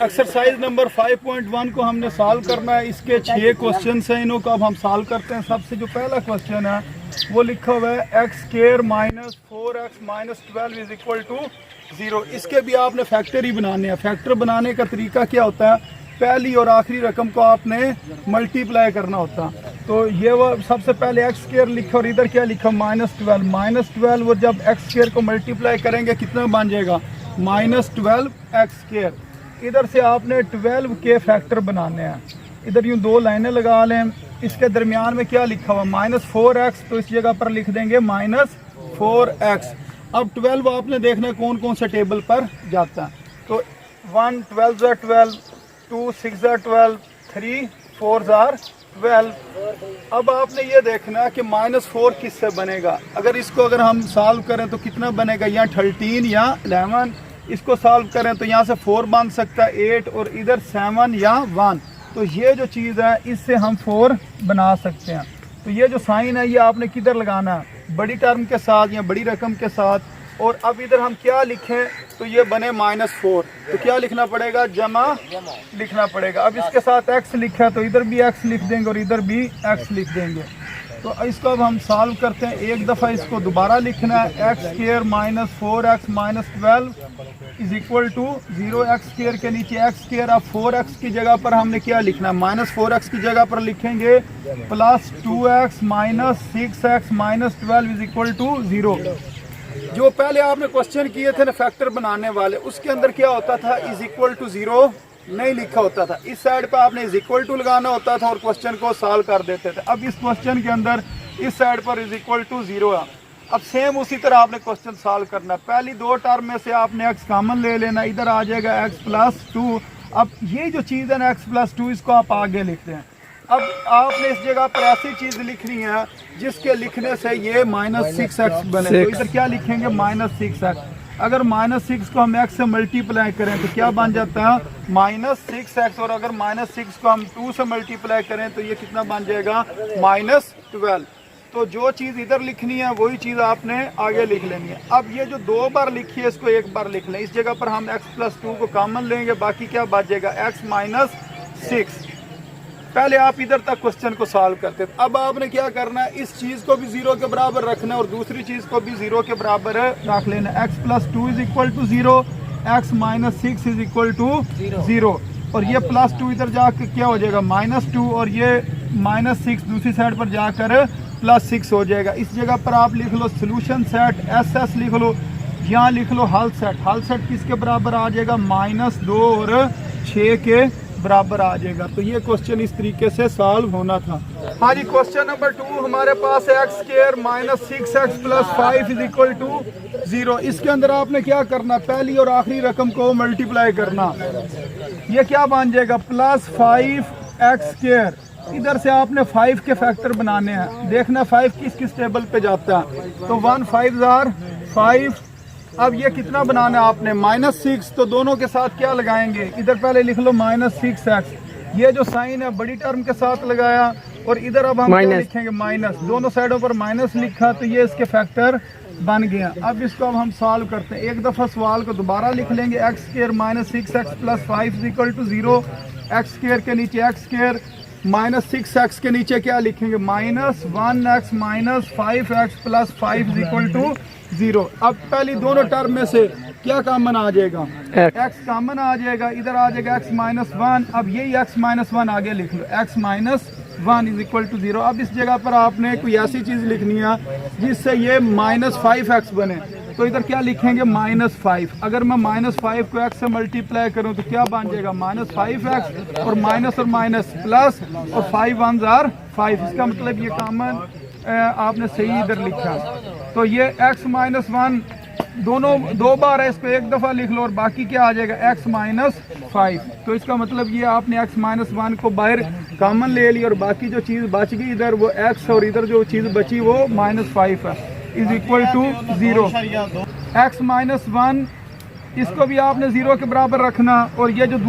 Exercise number 5.1 को हमने solve करना है। इसके 6 क्वेश्चन हैं, इन्हों को अब हम सॉल्व करते हैं। सबसे जो पहला क्वेश्चन है वो लिखा हुआ है x square minus 4x minus 12 is equal to 0। इसके भी आपने फैक्टर ही बनाने हैं। फैक्टर बनाने का तरीका क्या होता है, पहली और आखिरी रकम को आपने मल्टीप्लाई करना होता है। तो ये वो सबसे पहले एक्स स्क्वायर लिखा और इधर क्या लिखा -12 और जब एक्स स्क्वायर को मल्टीप्लाई करेंगे कितना बन जाएगा -12 एक्स स्क्वायर। इधर से आपने 12 के फैक्टर बनाने हैं। इधर यूँ 2 लाइनें लगा लें। इसके दरमियान में क्या लिखा हुआ -4x, तो इस जगह पर लिख देंगे -4x। अब 12 आपने देखना है कौन कौन से टेबल पर जाता है। तो 1 12 ज़ा 12, 2 6 ज़ा 12, 3 4 ज़ा 12। अब आपने ये देखना है कि -4 किससे बनेगा। अगर हम सॉल्व करें तो कितना बनेगा, या 13 या 11। इसको सॉल्व करें तो यहाँ से 4 बन सकता है 8 और इधर 7 या 1। तो ये जो चीज़ है इससे हम 4 बना सकते हैं। तो ये जो साइन है ये आपने किधर लगाना है, बड़ी टर्म के साथ या बड़ी रकम के साथ। और अब इधर हम क्या लिखें तो ये बने -4, तो क्या लिखना पड़ेगा, जमा लिखना पड़ेगा। अब इसके साथ x लिखा है तो इधर भी x लिख देंगे और इधर भी x लिख देंगे। तो इसको अब हम सॉल्व करते हैं। एक दफ़ा इसको दोबारा लिखना है, x square minus 4x minus 12 is equal to 0। X square के नीचे एक्स स्क्वायर। अब 4x की जगह पर हमने क्या लिखना है, -4x की जगह पर लिखेंगे +2x minus 6x minus 12 is equal to 0। जो पहले आपने क्वेश्चन किए थे ना फैक्टर बनाने वाले, उसके अंदर क्या होता था, इज इक्वल टू 0 नहीं लिखा होता था। इस साइड पर आपने इज इक्वल टू लगाना होता था और क्वेश्चन को सॉल्व कर देते थे। अब इस क्वेश्चन के अंदर इस साइड पर इज इक्वल टू 0 है। अब सेम उसी तरह आपने क्वेश्चन सॉल्व करना है। पहली 2 टर्म में से आपने x कॉमन ले लेना, इधर आ जाएगा x+2। अब ये जो चीज़ है ना x+2, इसको आप आगे लिखते हैं। अब आपने इस जगह पर ऐसी चीज़ लिखनी है जिसके लिखने से ये -6x बने। तो इधर क्या लिखेंगे, -6x। अगर -6 को हम x से मल्टीप्लाई करें तो क्या बन जाता है, -6x। और अगर -6 को हम 2 से मल्टीप्लाई करें तो ये कितना बन जाएगा, -12। तो जो चीज़ इधर लिखनी है वही चीज़ आपने आगे लिख लेनी है। अब ये जो 2 बार लिखी है इसको 1 बार लिख लें। इस जगह पर हम x+2 को कॉमन लेंगे, बाकी क्या बचेगा, x -6। पहले आप इधर तक क्वेश्चन को सॉल्व करते थे। अब आपने क्या करना है, इस चीज़ को भी 0 के बराबर रखना है और दूसरी चीज़ को भी 0 के बराबर रख लेना। x+2 is equal to 0, x -6 is equal to 0। और ये +2 इधर जाकर क्या हो जाएगा, -2, और ये -6 दूसरी साइड पर जाकर +6 हो जाएगा। इस जगह पर आप लिख लो सोल्यूशन सेट, SS लिख लो, यहाँ लिख लो हल सेट। हल सेट किसके बराबर आ जाएगा, -2 और 6 के बराबर आ जाएगा। तो ये क्वेश्चन इस तरीके से सॉल्व होना था। हाँ जी, क्वेश्चन नंबर 2 हमारे पास है x square minus 6x plus 5 is equal to 0। इसके अंदर आपने क्या करना, पहली और आखिरी रकम को मल्टीप्लाई करना। ये क्या बन जाएगा, +5x स्क्वायर। इधर से आपने 5 के फैक्टर बनाने हैं। देखना 5 किस किस टेबल पे जाता है। तो 1 5 जार 5। अब ये कितना बनाना है आपने, -6। तो दोनों के साथ क्या लगाएंगे, इधर पहले लिख लो -6x। ये जो साइन है बड़ी टर्म के साथ लगाया और इधर अब हम क्या लिखेंगे, माइनस। दोनों साइडों पर माइनस लिखा तो ये इसके फैक्टर बन गया। अब इसको अब हम सॉल्व करते हैं। एक दफ़ा सवाल को दोबारा लिख लेंगे, x square -6x plus 5 is equal to 0। X square के नीचे एक्स स्क्वायर, -6x के नीचे क्या लिखेंगे, -1x minus 5x plus 5 is equal to 0। अब पहली दोनों टर्म में से क्या कॉमन आ जाएगा, x कॉमन आ जाएगा। इधर आ जाएगा x -1। अब यही x -1 आगे लिख लो, x -1 इज इक्वल टू 0। अब इस जगह पर आपने कोई ऐसी चीज़ लिखनी है जिससे ये -5x बने। तो इधर क्या लिखेंगे, -5। अगर मैं -5 को x से मल्टीप्लाई करूं तो क्या बन जाएगा, -5x और माइनस और माइनस प्लस और 5 1 जार 5। इसका मतलब ये कॉमन आपने सही इधर लिखा। तो ये x -1 दोनों 2 बार है, इसको 1 दफ़ा लिख लो और बाकी क्या आ जाएगा, x -5। तो इसका मतलब ये आपने x -1 को बाहर कॉमन ले ली और बाकी जो चीज़ बच गई इधर वो x और इधर जो चीज़ बची वो -5 है, इज इक्वल टू 0। x -1 इसको भी आपने 0 के बराबर रखना और ये जो